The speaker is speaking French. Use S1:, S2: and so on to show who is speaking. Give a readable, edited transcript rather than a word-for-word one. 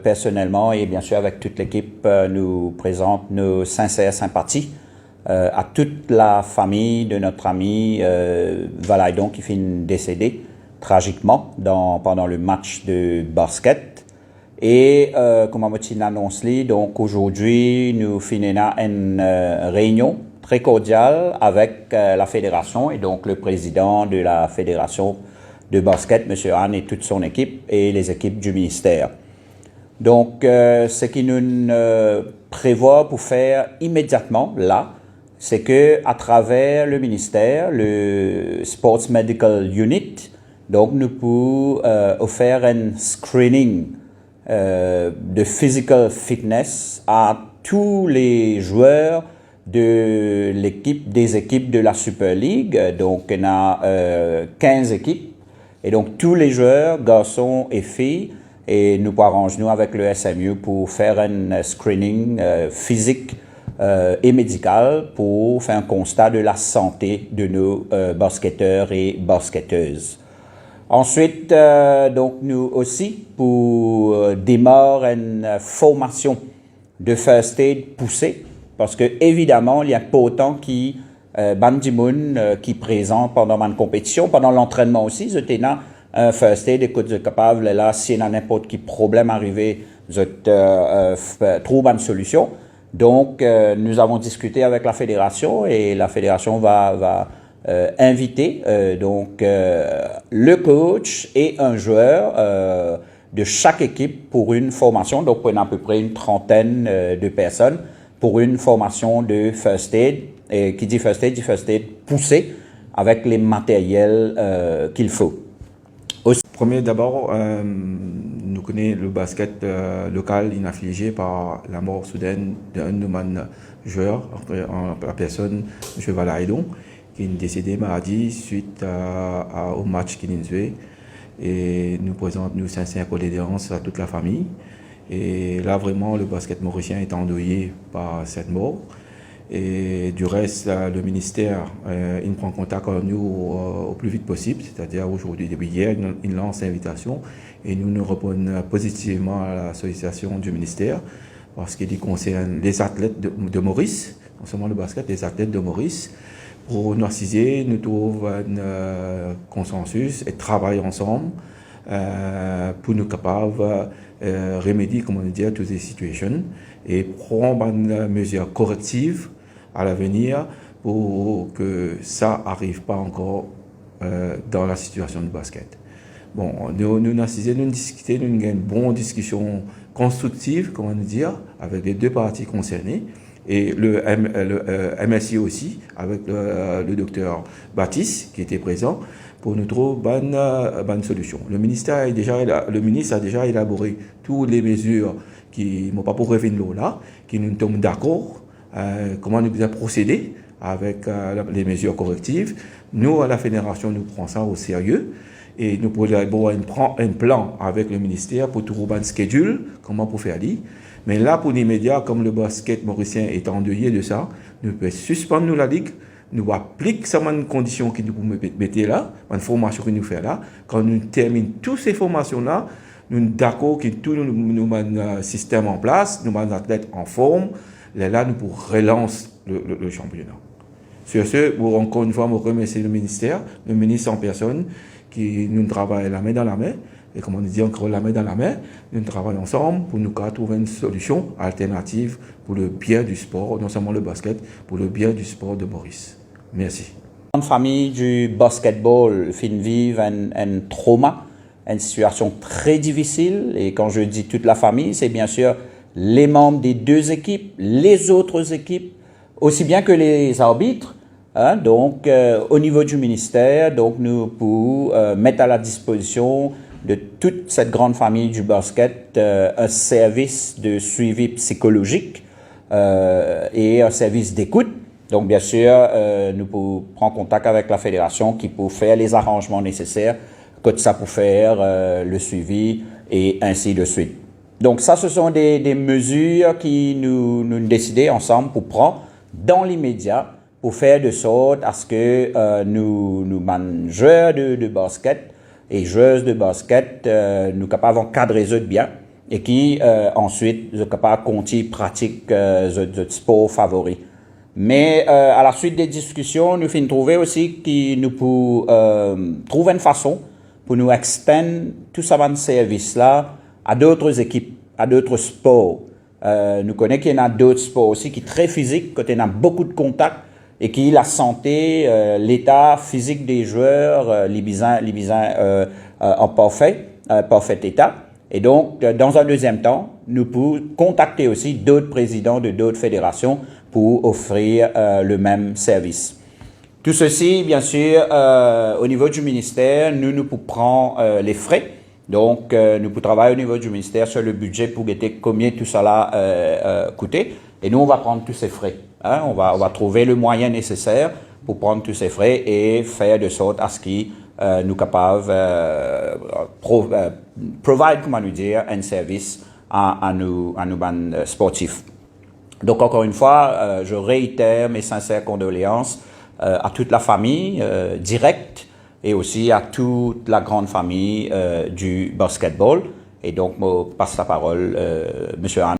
S1: personnellement et bien sûr avec toute l'équipe, nous présente nos sincères sympathies à toute la famille de notre ami Valaidon qui finit décédé tragiquement pendant le match de basket. Et comme on annonce, donc aujourd'hui, nous finissons une réunion très cordiale avec la fédération et donc le président de la fédération de basket, M. Anne, et toute son équipe et les équipes du ministère. Donc, ce qui nous prévoit pour faire immédiatement là, c'est que à travers le ministère, le Sports Medical Unit, donc nous pouvons offrir un screening de physical fitness à tous les joueurs de des équipes de la Super League. Donc, on a 15 équipes. Et donc, tous les joueurs, garçons et filles, et nous arrangeons avec le SMU pour faire un screening physique et médical pour faire un constat de la santé de nos basketteurs et basketteuses. Ensuite, donc nous aussi, pour démarrer une formation de first aid poussée, parce que évidemment, il y a pas autant qui Bandimoun qui présent pendant ma compétition, pendant l'entraînement aussi, je tenais un first aid, écoute, je suis capable, là, s'il y a n'importe quel problème arrivé, je trouve une solution. Donc, nous avons discuté avec la fédération et la fédération va inviter le coach et un joueur de chaque équipe pour une formation, donc pour à peu près une trentaine de personnes pour une formation de first aid. Et qui dit first aid poussé avec les matériels qu'il faut.
S2: Premier, d'abord, nous connaissons le basket local inaffligé par la mort soudaine d'un de nos joueurs, la personne, M. Valaidon, qui est décédé mardi suite au match qu'il a joué. Et nous présentons nos sincères condoléances à toute la famille. Et là, vraiment, le basket mauricien est endeuillé par cette mort. Et du reste, le ministère, il prend contact avec nous au plus vite possible, c'est-à-dire aujourd'hui, depuis hier, il lance l'invitation et nous répondons positivement à la sollicitation du ministère parce qu'il concerne les athlètes de Maurice, non seulement le basket, les athlètes de Maurice. Pour nous assiser, nous trouvons un consensus et travailler ensemble pour nous capables remédier, comme on dit, à toutes ces situations et prendre une mesure corrective à l'avenir pour que ça n'arrive pas encore dans la situation de basket. Bon, nous avons discuté, nous avons eu une bonne discussion constructive, comment dire, avec les deux parties concernées et le MSI aussi, avec le docteur Baptiste qui était présent pour nous trouver une bonne solution. Le ministre a déjà élaboré toutes les mesures qui n'ont pas pour revenir là, qui nous tombent d'accord. Comment nous devons procéder avec les mesures correctives. Nous, à la fédération, nous prenons ça au sérieux et nous prenons un plan avec le ministère pour trouver un schedule, comment pour faire aller. Mais là, pour l'immédiat, comme le basket mauricien est endeuillé de ça, nous pouvons suspendre la ligue, nous appliquons certaines conditions qui nous mettent là, une formation que nous faisons là. Quand nous terminons toutes ces formations-là, nous sommes d'accord que tout nous un système en place, nous avons athlètes en forme. Là, nous pour relancer le championnat. Sur ce, encore une fois, je remercie le ministère, le ministre en personne, qui nous travaille la main dans la main. Et comme on dit encore la main dans la main, nous travaillons ensemble pour nous trouver une solution alternative pour le bien du sport, non seulement le basket, pour le bien du sport de Maurice. Merci.
S1: La famille du basketball vit un trauma, une situation très difficile. Et quand je dis toute la famille, c'est bien sûr les membres des deux équipes, les autres équipes, aussi bien que les arbitres. Hein, donc, au niveau du ministère, donc nous pouvons mettre à la disposition de toute cette grande famille du basket un service de suivi psychologique et un service d'écoute. Donc, bien sûr, nous pouvons prendre contact avec la fédération qui peut faire les arrangements nécessaires, que ça pour faire le suivi et ainsi de suite. Donc, ça, ce sont des mesures qui nous décidons ensemble pour prendre dans l'immédiat pour faire de sorte à ce que nous joueurs de basket et joueuses de basket, nous capables d'encadrer eux bien et qui ensuite sont capables de continuer pratique de sport favori. Mais à la suite des discussions, nous finissons trouver aussi que nous pouvons trouver une façon pour nous extendre tout ce service-là à d'autres équipes, à d'autres sports. Nous connaissons qu'il y en a d'autres sports aussi qui sont très physiques, quand il y a beaucoup de contacts et qui la santé, l'état physique des joueurs, les besoins en parfait état. Et donc, dans un deuxième temps, nous pouvons contacter aussi d'autres présidents de d'autres fédérations pour offrir le même service. Tout ceci, bien sûr, au niveau du ministère, nous pouvons prendre les frais. Donc, nous pouvons travailler au niveau du ministère sur le budget pour guetter combien tout cela coûter. Et nous, on va prendre tous ces frais. Hein? On va trouver le moyen nécessaire pour prendre tous ces frais et faire de sorte à ce qu'ils nous capables provide, comment nous dire, un service à nos sportifs. Donc, encore une fois, je réitère mes sincères condoléances à toute la famille directe et aussi à toute la grande famille du basketball. Et donc, je passe la parole, Monsieur Anne.